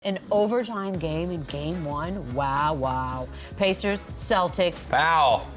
An overtime game in game one. Wow. Pacers, Celtics. Foul.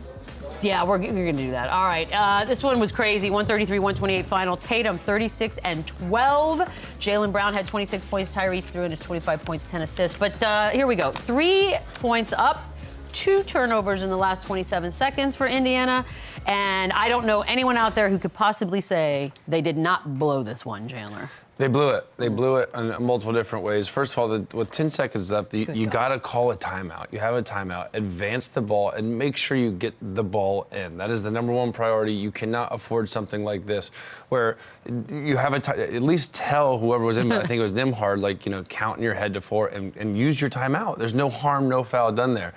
Yeah, we're going to do that. All right. This one was crazy. 133-128 final. Tatum, 36 and 12. Jaylen Brown had 26 points. Tyrese threw in his 25 points, 10 assists. But here we go. 3 points up. 2 turnovers in the last 27 seconds for Indiana. And I don't know anyone out there who could possibly say they did not blow this one, Chandler. They blew it. They blew it in multiple different ways. First of all, with 10 seconds left, you got to call a timeout. You have a timeout. Advance the ball and make sure you get the ball in. That is the number one priority. You cannot afford something like this where you have at least tell whoever was in, I think it was Nimhard, count in your head to 4 and use your timeout. There's no harm, no foul done there.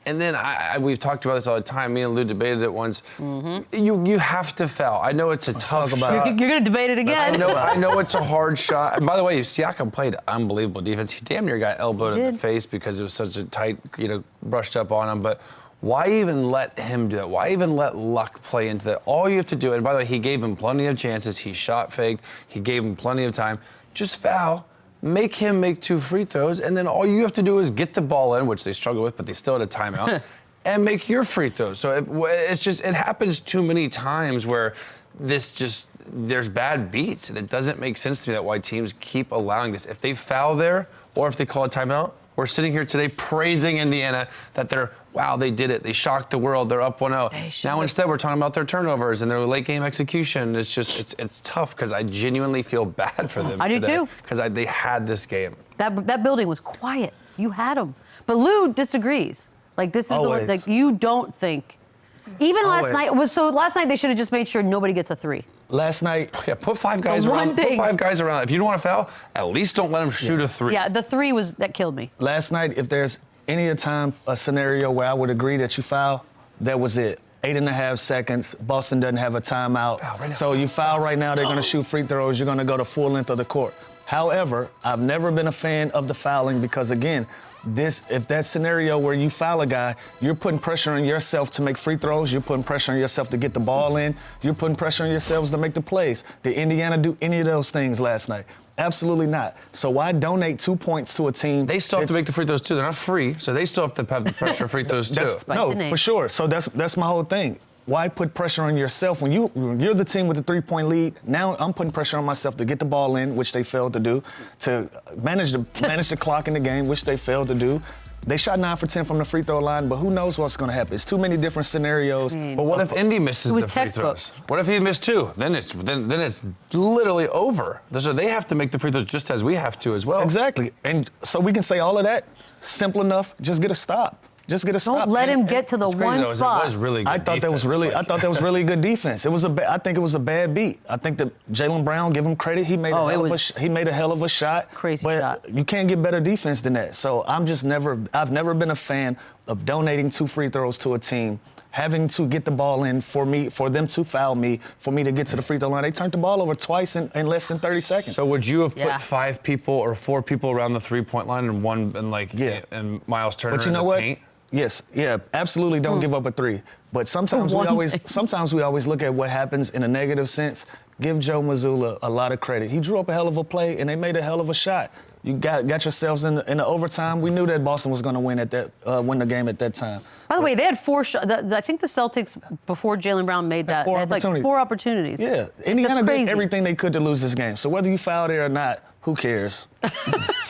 And then we've talked about this all the time. Me and Lou debated it once. Mm-hmm. You have to foul. I know it's a tough shot. You're going to debate it again. I know it's a hard shot. And by the way, Siakam played unbelievable defense. He damn near got elbowed in the face because it was such a tight, brushed up on him. But why even let him do that? Why even let luck play into that? All you have to do, and by the way, he gave him plenty of chances. He shot faked. He gave him plenty of time. Just foul. Make him make 2 free throws, and then all you have to do is get the ball in, which they struggle with, but they still had a timeout, and make your free throws. So it happens too many times where there's bad beats, and it doesn't make sense to me that why teams keep allowing this. If they foul there, or if they call a timeout, we're sitting here today praising Indiana that they did it. They shocked the world. They're up 1-0. Now instead we're talking about their turnovers and their late game execution. It's tough because I genuinely feel bad for them. I do too. Because they had this game. That building was quiet. You had them. But Lou disagrees. This is Always. you don't think. Even last night last night they should have just made sure nobody gets a 3. Last night, put 5 guys around. Put 5 guys around. If you don't want to foul, at least don't let them shoot a 3. Yeah, the 3 that killed me. last night, if there's any time, a scenario where I would agree that you foul, that was it. 8.5 seconds. Boston doesn't have a timeout. So you foul right now, they're going to shoot free throws. You're going to go to full length of the court. However, I've never been a fan of the fouling because, again, if that scenario where you foul a guy, you're putting pressure on yourself to make free throws. You're putting pressure on yourself to get the ball in. You're putting pressure on yourselves to make the plays. Did Indiana do any of those things last night? Absolutely not. So why donate 2 points to a team? They still have to make the free throws too. They're not free, so they still have to have the pressure free throws too. No, for sure. So that's my whole thing. Why put pressure on yourself when you're the team with the 3-point lead? Now I'm putting pressure on myself to get the ball in, which they failed to do, to manage the clock in the game, which they failed to do. They shot 9 for 10 from the free throw line, but who knows what's going to happen? It's too many different scenarios. But what if Indy misses the free throws? What if he missed 2? Then it's literally over. So they have to make the free throws just as we have to as well. Exactly. And so we can say all of that, simple enough, just get a stop. Just get a stop. Don't let him get to the one spot. It was really good I thought that was really good defense. I think it was a bad beat. I think that Jaylen Brown, give him credit, he made a hell of a shot. Crazy but shot. You can't get better defense than that. So I've never been a fan of donating 2 free throws to a team, having to get the ball in for them to foul me, for me to get to the free throw line. They turned the ball over twice in less than 30 seconds. So would you have put 5 people or 4 people around the 3-point line and Miles Turner but you know what? paint? Yes, yeah, absolutely don't give up a 3. But sometimes we always look at what happens in a negative sense. Give Joe Mazzulla a lot of credit. He drew up a hell of a play, and they made a hell of a shot. You got yourselves in the overtime. We knew that Boston was going to win win the game at that time. By the way, they had 4 shots. I think the Celtics, before Jaylen Brown made that, had 4 opportunities. Yeah, Indiana did everything they could to lose this game. So whether you fouled there or not, who cares? They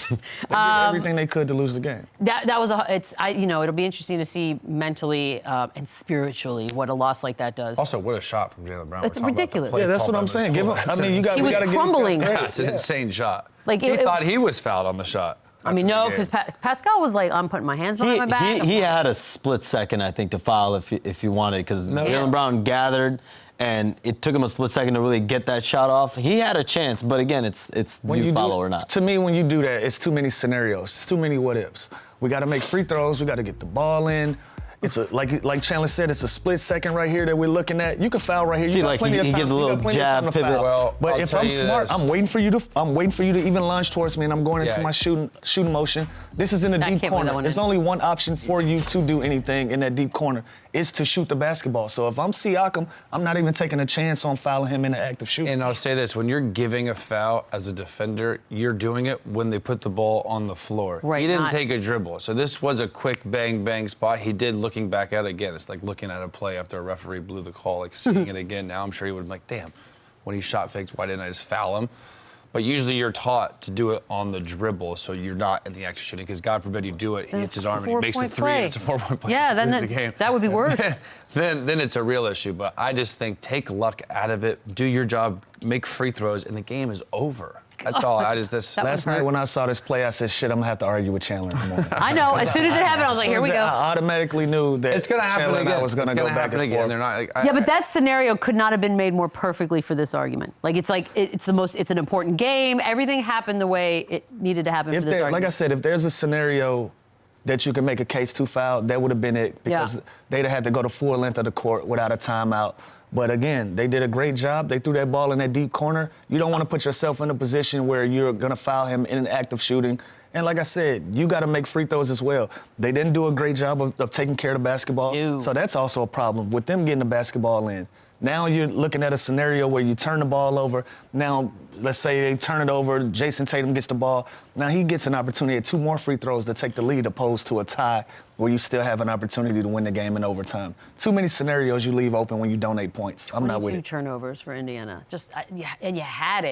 did everything they could to lose the game. That was it'll be interesting to see mentally and spiritually what a loss like that does. Also, what a shot from Jaylen Brown. It's ridiculous. Yeah, that's what I'm saying. Give him. I mean, you got to give these crumbling. guys credit. Yeah, it's an insane shot. He thought he was fouled on the shot. I mean, no, because Pascal was like, I'm putting my hands behind my back. He had a split second, I think, to foul if he wanted, because Jaylen Brown gathered, and it took him a split second to really get that shot off. He had a chance, but again, it's do you follow or not? To me, when you do that, it's too many scenarios. It's too many what-ifs. We got to make free throws. We got to get the ball in. It's like Chandler said, it's a split second right here that we're looking at. You can foul right here. See, you got like plenty he of time. gives a little jab pivot. Well, but I'll if tell I'm you smart, this. I'm waiting for you to even launch towards me, and I'm going into Yeah. my shooting motion. This is in a I deep can't believe that corner. one There's in. only one option for you to do anything in that deep corner. Is to shoot the basketball. So if I'm Siakam, I'm not even taking a chance on fouling him in the act of shooting. And I'll say this, when you're giving a foul as a defender, you're doing it when they put the ball on the floor. Right, He didn't not- take a dribble. So this was a quick bang, bang spot. He did, looking back at it again, it's like looking at a play after a referee blew the call, like seeing it again. Now I'm sure he would have been like, damn, when he shot fakes, why didn't I just foul him? But usually you're taught to do it on the dribble, so you're not in the act of shooting, because God forbid you do it, he hits his arm and he makes the 4-point three, play. and it's a 4-point play. Yeah, then Lose the game. that would be worse. then it's a real issue. But I just think take luck out of it, do your job, make free throws, and the game is over. That's all. Last night when I saw this play, I said, shit, I'm gonna have to argue with Chandler in the morning. I know. As soon as it happened, I was like, here we go. I automatically knew that It's going to happen Chandler and I again. was gonna It's go gonna back happen and again. forth. They're not. Yeah, but that scenario could not have been made more perfectly for this argument. It's an important game. Everything happened the way it needed to happen for this argument. Like I said, if there's a scenario that you can make a case to foul, that would have been it, because they'd have had to go the full length of the court without a timeout. But again, they did a great job. They threw that ball in that deep corner. You don't want to put yourself in a position where you're going to foul him in an act of shooting. And like I said, you got to make free throws as well. They didn't do a great job of taking care of the basketball. No. So that's also a problem with them getting the basketball in. Now you're looking at a scenario where you turn the ball over. Now, let's say they turn it over, Jason Tatum gets the ball. Now he gets an opportunity at 2 more free throws to take the lead, opposed to a tie where you still have an opportunity to win the game in overtime. Too many scenarios you leave open when you donate points. I'm not with 22 it. turnovers for Indiana. And you had it.